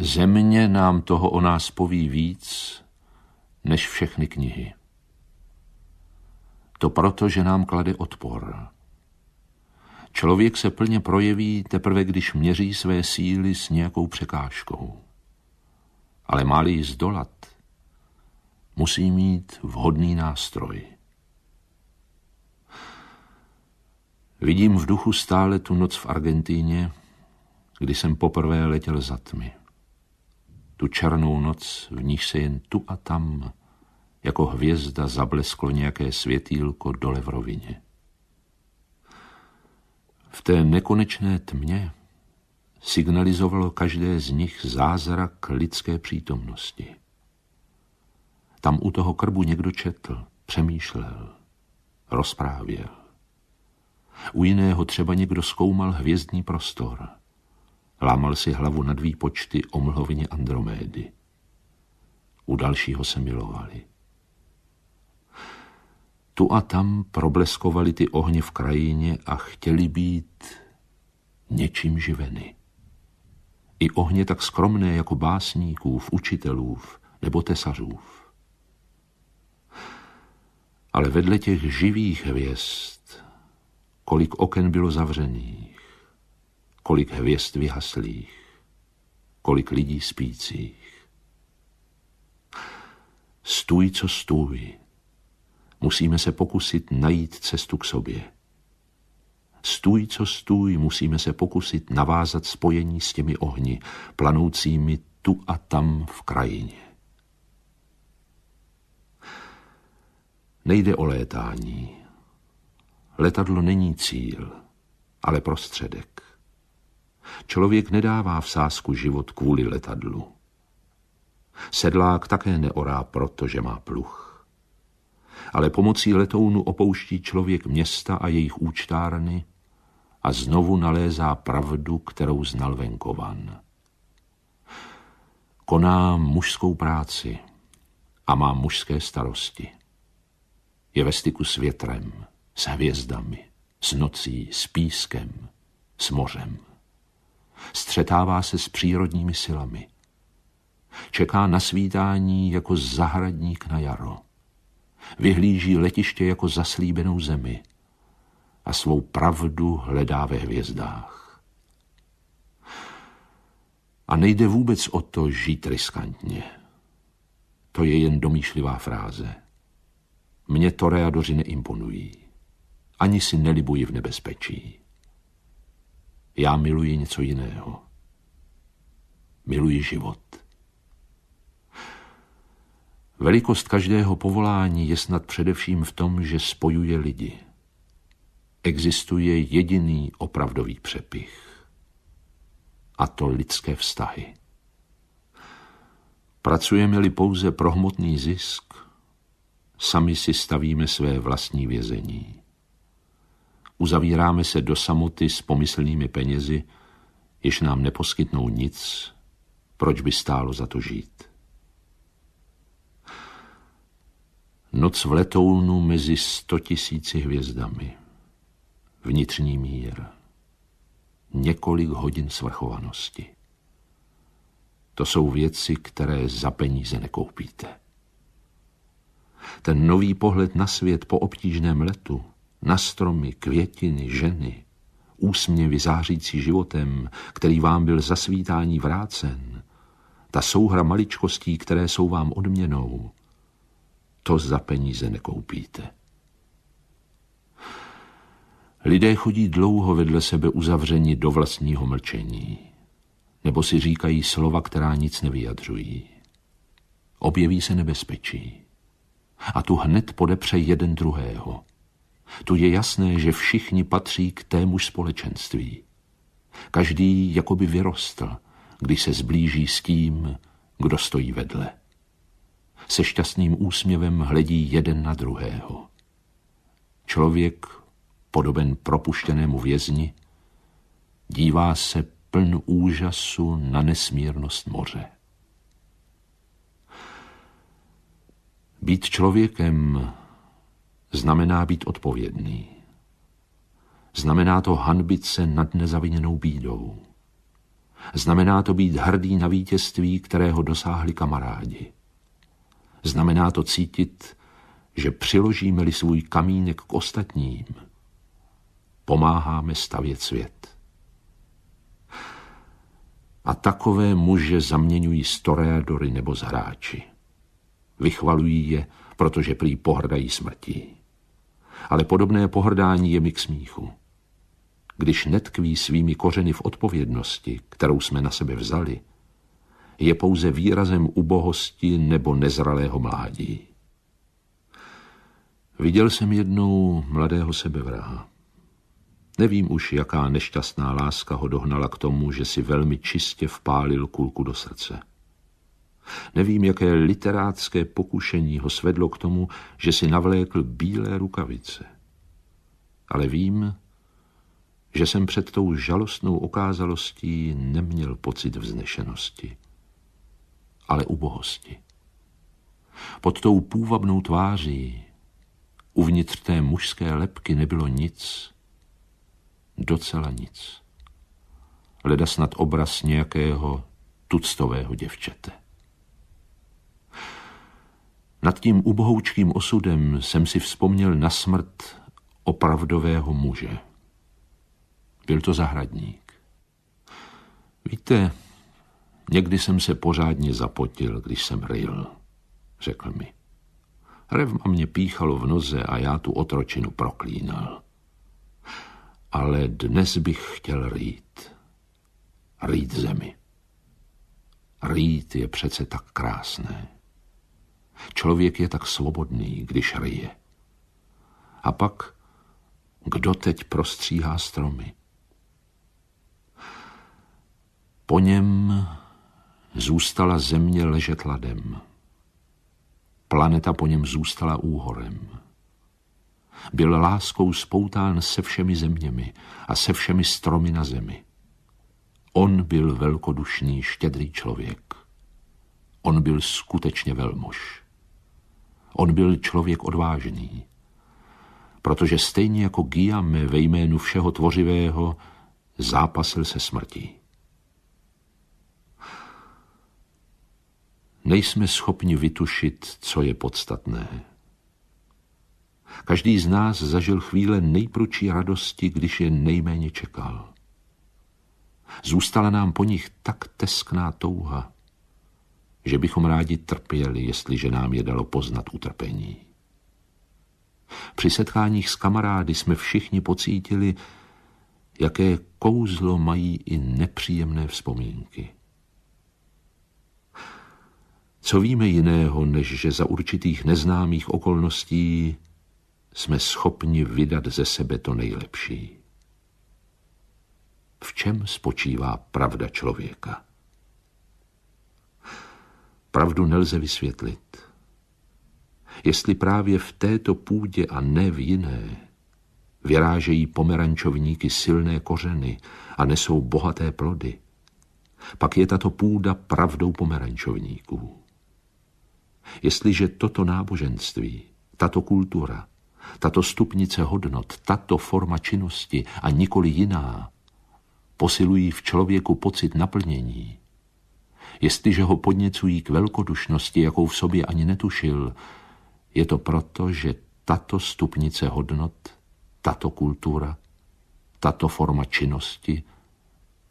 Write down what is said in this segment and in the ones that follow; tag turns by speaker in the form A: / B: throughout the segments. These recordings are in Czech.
A: Země nám toho o nás poví víc, než všechny knihy. To proto, že nám klade odpor. Člověk se plně projeví teprve, když měří své síly s nějakou překážkou. Ale má-li ji zdolat, musí mít vhodný nástroj. Vidím v duchu stále tu noc v Argentíně, kdy jsem poprvé letěl za tmy. Tu černou noc, v níž se jen tu a tam jako hvězda zablesklo nějaké světýlko dole v rovině. V té nekonečné tmě signalizovalo každé z nich zázrak lidské přítomnosti. Tam u toho krbu někdo četl, přemýšlel, rozprávěl. U jiného třeba někdo zkoumal hvězdný prostor. Lámal si hlavu nad výpočty o mlhovině Andromédy. U dalšího se milovali. Tu a tam probleskovali ty ohně v krajině a chtěli být něčím živeny. I ohně tak skromné jako básníkův, učitelův nebo tesařův. Ale vedle těch živých hvězd, kolik oken bylo zavřených, kolik hvězd vyhaslých, kolik lidí spících. Stůj, co stůj. Musíme se pokusit najít cestu k sobě. Stůj, co stůj, musíme se pokusit navázat spojení s těmi ohni, planoucími tu a tam v krajině. Nejde o létání. Letadlo není cíl, ale prostředek. Člověk nedává v sázku život kvůli letadlu. Sedlák také neorá proto, že má pluh. Ale pomocí letounu opouští člověk města a jejich účtárny a znovu nalézá pravdu, kterou znal venkovan. Koná mužskou práci a má mužské starosti. Je ve styku s větrem, s hvězdami, s nocí, s pískem, s mořem. Střetává se s přírodními silami. Čeká na svítání jako zahradník na jaro. Vyhlíží letiště jako zaslíbenou zemi a svou pravdu hledá ve hvězdách. A nejde vůbec o to žít riskantně. To je jen domýšlivá fráze. Mně toreadoři neimponují. Ani si nelibuji v nebezpečí. Já miluji něco jiného. Miluji život. Velikost každého povolání je snad především v tom, že spojuje lidi. Existuje jediný opravdový přepich. A to lidské vztahy. Pracujeme-li pouze pro hmotný zisk, sami si stavíme své vlastní vězení. Uzavíráme se do samoty s pomyslnými penězi, jež nám neposkytnou nic, proč by stálo za to žít. Noc v letounu mezi 100 000 hvězdami. Vnitřní mír. Několik hodin svrchovanosti. To jsou věci, které za peníze nekoupíte. Ten nový pohled na svět po obtížném letu, na stromy, květiny, ženy, úsměvy zářící životem, který vám byl za svítání vrácen, ta souhra maličkostí, které jsou vám odměnou, to za peníze nekoupíte. Lidé chodí dlouho vedle sebe uzavřeni do vlastního mlčení, nebo si říkají slova, která nic nevyjadřují. Objeví se nebezpečí a tu hned podepře jeden druhého. Tu je jasné, že všichni patří k témuž společenství. Každý jakoby vyrostl, když se zblíží s tím, kdo stojí vedle. Se šťastným úsměvem hledí jeden na druhého. Člověk, podoben propuštěnému vězni, dívá se pln úžasu na nesmírnost moře. Být člověkem znamená být odpovědný. Znamená to hanbit se nad nezaviněnou bídou. Znamená to být hrdý na vítězství, kterého dosáhli kamarádi. Znamená to cítit, že přiložíme-li svůj kamínek k ostatním, pomáháme stavět svět. A takové muže zaměňují s toreadory nebo s hráči. Vychvalují je, protože prý pohrdají smrtí. Ale podobné pohrdání je mi k smíchu. Když netkví svými kořeny v odpovědnosti, kterou jsme na sebe vzali, je pouze výrazem ubohosti nebo nezralého mládí. Viděl jsem jednou mladého sebevraha. Nevím už, jaká nešťastná láska ho dohnala k tomu, že si velmi čistě vpálil kulku do srdce. Nevím, jaké literátské pokušení ho svedlo k tomu, že si navlékl bílé rukavice. Ale vím, že jsem před tou žalostnou okázalostí neměl pocit vznešenosti, ale ubohosti. Pod tou půvabnou tváří, uvnitř té mužské lebky nebylo nic, docela nic. Leda snad obraz nějakého tuctového děvčete. Nad tím ubohoučkým osudem jsem si vzpomněl na smrt opravdového muže. Byl to zahradník. Víte, někdy jsem se pořádně zapotil, když jsem ryl, řekl mi. Revma mě píchalo v noze a já tu otročinu proklínal. Ale dnes bych chtěl rýt. Rýt zemi. Rýt je přece tak krásné. Člověk je tak svobodný, když ryje. A pak, kdo teď prostříhá stromy? Po něm zůstala země ležet ladem. Planeta po něm zůstala úhorem. Byl láskou spoután se všemi zeměmi a se všemi stromy na zemi. On byl velkodušný, štědrý člověk. On byl skutečně velmož. On byl člověk odvážný, protože stejně jako Guillaume ve jménu všeho tvořivého zápasil se smrtí. Nejsme schopni vytušit, co je podstatné. Každý z nás zažil chvíle nejprudší radosti, když je nejméně čekal. Zůstala nám po nich tak teskná touha, že bychom rádi trpěli, jestliže nám je dalo poznat utrpení. Při setkáních s kamarády jsme všichni pocítili, jaké kouzlo mají i nepříjemné vzpomínky. Co víme jiného, než že za určitých neznámých okolností jsme schopni vydat ze sebe to nejlepší? V čem spočívá pravda člověka? Pravdu nelze vysvětlit. Jestli právě v této půdě a ne v jiné vyrážejí pomerančovníky silné kořeny a nesou bohaté plody, pak je tato půda pravdou pomerančovníků. Jestliže toto náboženství, tato kultura, tato stupnice hodnot, tato forma činnosti a nikoli jiná posilují v člověku pocit naplnění, jestliže ho podněcují k velkodušnosti, jakou v sobě ani netušil, je to proto, že tato stupnice hodnot, tato kultura, tato forma činnosti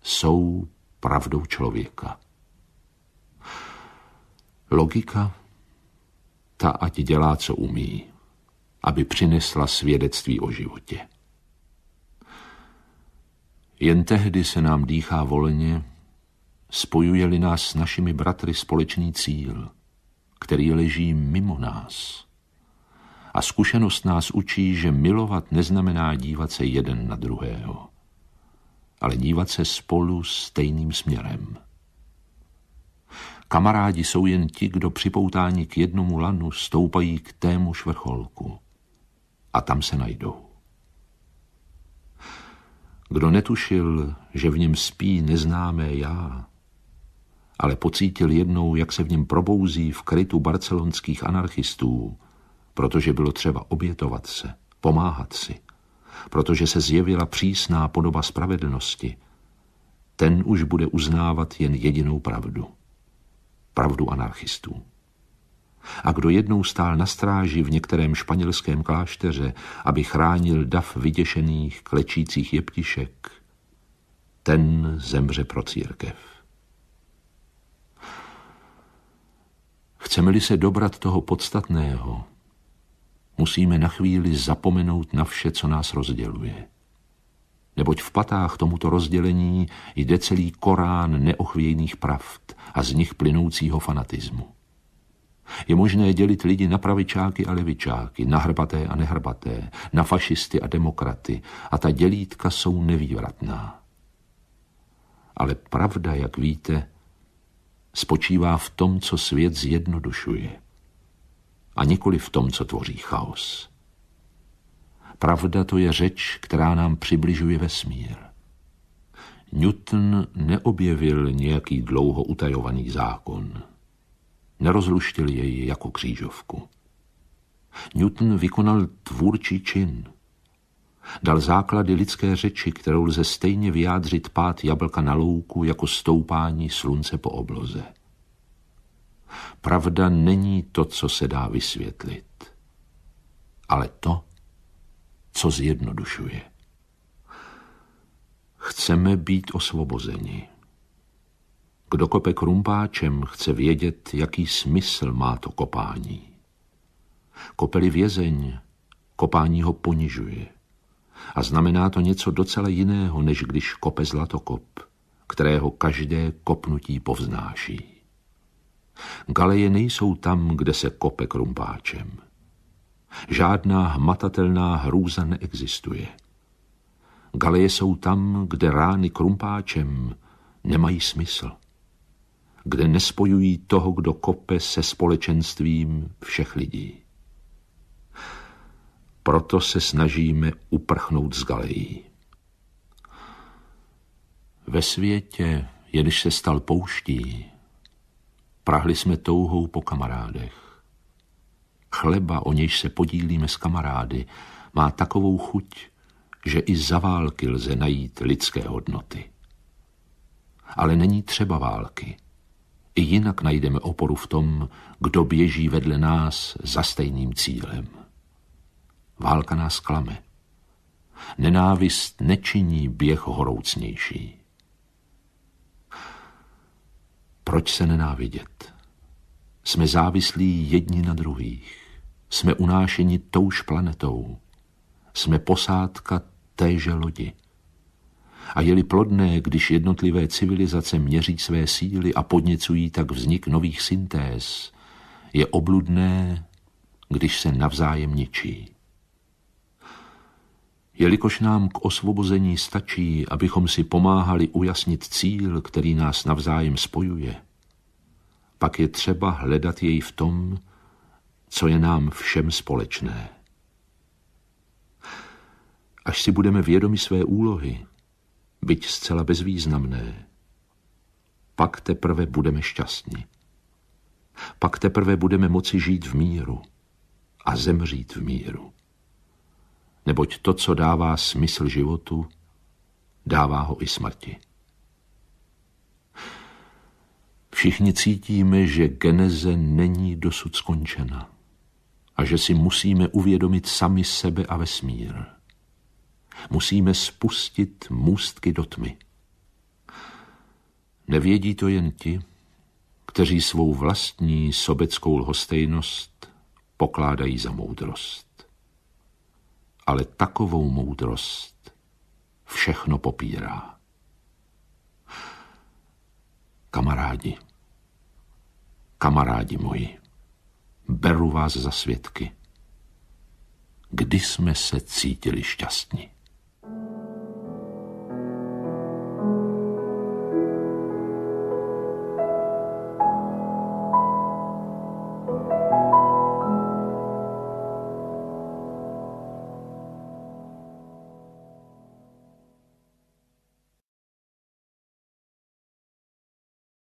A: jsou pravdou člověka. Logika, ta ať dělá, co umí, aby přinesla svědectví o životě. Jen tehdy se nám dýchá volně, spojuje-li nás s našimi bratry společný cíl, který leží mimo nás. A zkušenost nás učí, že milovat neznamená dívat se jeden na druhého, ale dívat se spolu stejným směrem. Kamarádi jsou jen ti, kdo připoutání k jednomu lanu stoupají k témuž vrcholku. A tam se najdou. Kdo netušil, že v něm spí neznámé já, ale pocítil jednou, jak se v něm probouzí v krytu barcelonských anarchistů, protože bylo třeba obětovat se, pomáhat si, protože se zjevila přísná podoba spravedlnosti, ten už bude uznávat jen jedinou pravdu. Pravdu anarchistů. A kdo jednou stál na stráži v některém španělském klášteře, aby chránil dav vyděšených, klečících jeptišek, ten zemře pro církev. Chceme-li se dobrat toho podstatného, musíme na chvíli zapomenout na vše, co nás rozděluje. Neboť v patách tomuto rozdělení jde celý korán neochvějných pravd a z nich plynoucího fanatismu. Je možné dělit lidi na pravičáky a levičáky, na hrbaté a nehrbaté, na fašisty a demokraty a ta dělítka jsou nevývratná. Ale pravda, jak víte, spočívá v tom, co svět zjednodušuje, a nikoli v tom, co tvoří chaos. Pravda to je řeč, která nám přibližuje vesmír. Newton neobjevil nějaký dlouho utajovaný zákon. Nerozluštil jej jako křížovku. Newton vykonal tvůrčí čin. Dal základy lidské řeči, kterou lze stejně vyjádřit pád jablka na louku jako stoupání slunce po obloze. Pravda není to, co se dá vysvětlit, ale to, co zjednodušuje. Chceme být osvobozeni. Kdo kope krumpáčem, chce vědět, jaký smysl má to kopání. Kope-li vězeň, kopání ho ponižuje. A znamená to něco docela jiného, než když kope zlatokop, kterého každé kopnutí povznáší. Galeje nejsou tam, kde se kope krumpáčem. Žádná hmatatelná hrůza neexistuje. Galeje jsou tam, kde rány krumpáčem nemají smysl. Kde nespojují toho, kdo kope, se společenstvím všech lidí. Proto se snažíme uprchnout z galejí. Ve světě, jenž se stal pouští, prahli jsme touhou po kamarádech. Chleba, o nějž se podílíme s kamarády, má takovou chuť, že i za války lze najít lidské hodnoty. Ale není třeba války. I jinak najdeme oporu v tom, kdo běží vedle nás za stejným cílem. Válka nás klame. Nenávist nečiní běh horoucnější. Proč se nenávidět? Jsme závislí jedni na druhých. Jsme unášeni touž planetou. Jsme posádka téže lodi. A je-li plodné, když jednotlivé civilizace měří své síly a podněcují tak vznik nových syntéz, je obludné, když se navzájem ničí. Jelikož nám k osvobození stačí, abychom si pomáhali ujasnit cíl, který nás navzájem spojuje, pak je třeba hledat jej v tom, co je nám všem společné. Až si budeme vědomi své úlohy, byť zcela bezvýznamné, pak teprve budeme šťastni. Pak teprve budeme moci žít v míru a zemřít v míru. Neboť to, co dává smysl životu, dává ho i smrti. Všichni cítíme, že geneze není dosud skončena a že si musíme uvědomit sami sebe a vesmír. Musíme spustit můstky do tmy. Nevědí to jen ti, kteří svou vlastní sobeckou lhostejnost pokládají za moudrost. Ale takovou moudrost všechno popírá. Kamarádi moji, beru vás za svědky. Kdy jsme se cítili šťastní?